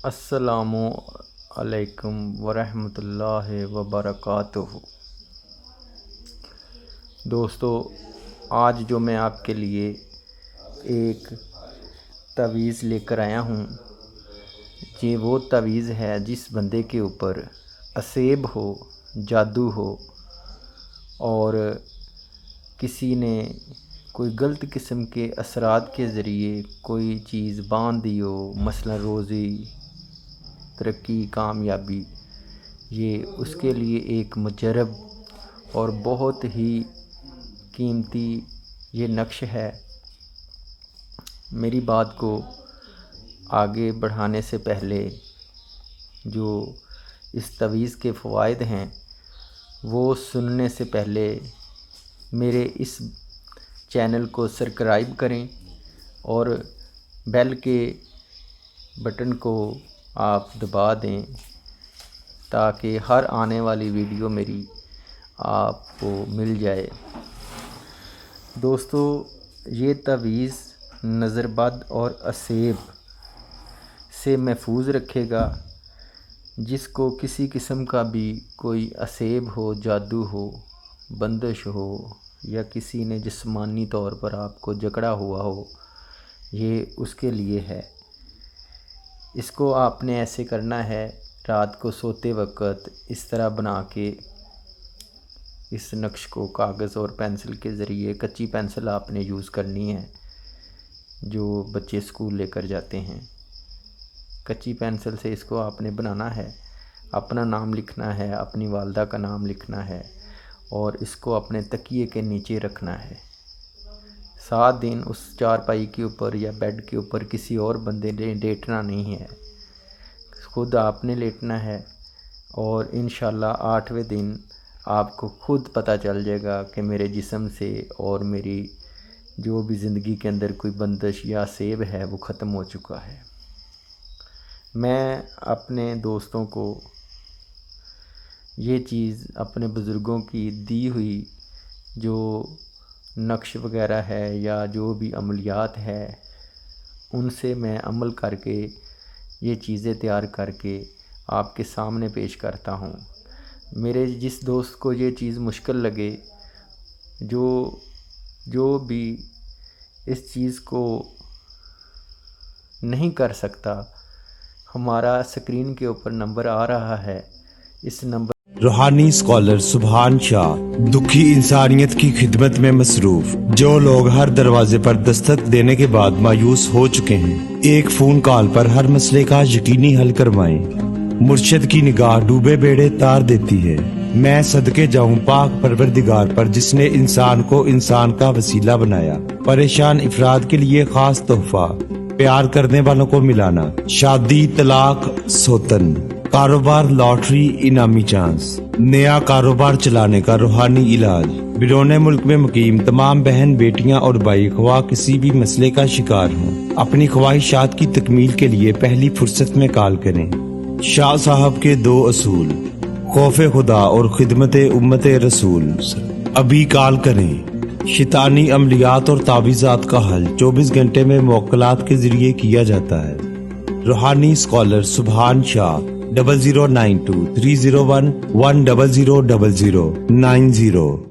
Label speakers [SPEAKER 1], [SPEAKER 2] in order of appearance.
[SPEAKER 1] السلام علیکم ورحمۃ اللہ وبرکاتہ۔ دوستو، آج جو میں آپ کے لیے ایک تعویذ لے کر آیا ہوں، یہ وہ تعویذ ہے جس بندے کے اوپر اسیب ہو، جادو ہو اور کسی نے کوئی غلط قسم کے اثرات کے ذریعے کوئی چیز باندھ دی ہو، مثلا روزی، ترقی، کامیابی، یہ اس کے لیے ایک مجرب اور بہت ہی قیمتی یہ نقش ہے۔ میری بات کو آگے بڑھانے سے پہلے جو اس تعویذ کے فوائد ہیں وہ سننے سے پہلے میرے اس چینل کو سبسکرائب کریں اور بیل کے بٹن کو آپ دبا دیں تاکہ ہر آنے والی ویڈیو میری آپ کو مل جائے۔ دوستو، یہ تعویذ نظر بد اور اسیب سے محفوظ رکھے گا۔ جس کو کسی قسم کا بھی کوئی اسیب ہو، جادو ہو، بندش ہو یا کسی نے جسمانی طور پر آپ کو جکڑا ہوا ہو، یہ اس کے لیے ہے۔ اس کو آپ نے ایسے کرنا ہے، رات کو سوتے وقت اس طرح بنا کے اس نقش کو کاغذ اور پینسل کے ذریعے، کچی پینسل آپ نے یوز کرنی ہے جو بچے اسکول لے کر جاتے ہیں، کچی پینسل سے اس کو آپ نے بنانا ہے۔ اپنا نام لکھنا ہے، اپنی والدہ کا نام لکھنا ہے اور اس کو اپنے تکیے کے نیچے رکھنا ہے۔ 7 دن اس چارپائی کے اوپر یا بیڈ کے اوپر کسی اور بندے نے لیٹنا نہیں ہے، خود آپ نے لیٹنا ہے اور انشاءاللہ 8ویں دن آپ کو خود پتہ چل جائے گا کہ میرے جسم سے اور میری جو بھی زندگی کے اندر کوئی بندش یا سیب ہے وہ ختم ہو چکا ہے۔ میں اپنے دوستوں کو یہ چیز، اپنے بزرگوں کی دی ہوئی جو نقش وغیرہ ہے یا جو بھی عملیات ہے، ان سے میں عمل کر کے یہ چیزیں تیار کر کے آپ کے سامنے پیش کرتا ہوں۔ میرے جس دوست کو یہ چیز مشکل لگے، جو بھی اس چیز کو نہیں کر سکتا، ہمارا اسکرین کے اوپر نمبر آ رہا ہے، اس نمبر
[SPEAKER 2] روحانی اسکالر سبحان شاہ دکھی انسانیت کی خدمت میں مصروف، جو لوگ ہر دروازے پر دستک دینے کے بعد مایوس ہو چکے ہیں، ایک فون کال پر ہر مسئلے کا یقینی حل کروائیں۔ مرشد کی نگاہ ڈوبے بیڑے تار دیتی ہے۔ میں صدقے جاؤں پاک پروردگار پر جس نے انسان کو انسان کا وسیلہ بنایا۔ پریشان افراد کے لیے خاص تحفہ، پیار کرنے والوں کو ملانا، شادی، طلاق، سوتن، کاروبار، لاٹری، انعامی چانس، نیا کاروبار چلانے کا روحانی علاج۔ بیرون ملک میں مقیم تمام بہن، بیٹیاں اور بھائی خواہ کسی بھی مسئلے کا شکار ہوں، اپنی خواہشات کی تکمیل کے لیے پہلی فرصت میں کال کریں۔ شاہ صاحب کے 2 اصول، خوف خدا اور خدمت امت رسول۔ ابھی کال کریں۔ شیطانی عملیات اور تعویذات کا حل 24 گھنٹے میں موکلات کے ذریعے کیا جاتا ہے۔ روحانی اسکالر سبحان شاہ 0092 301 10000 90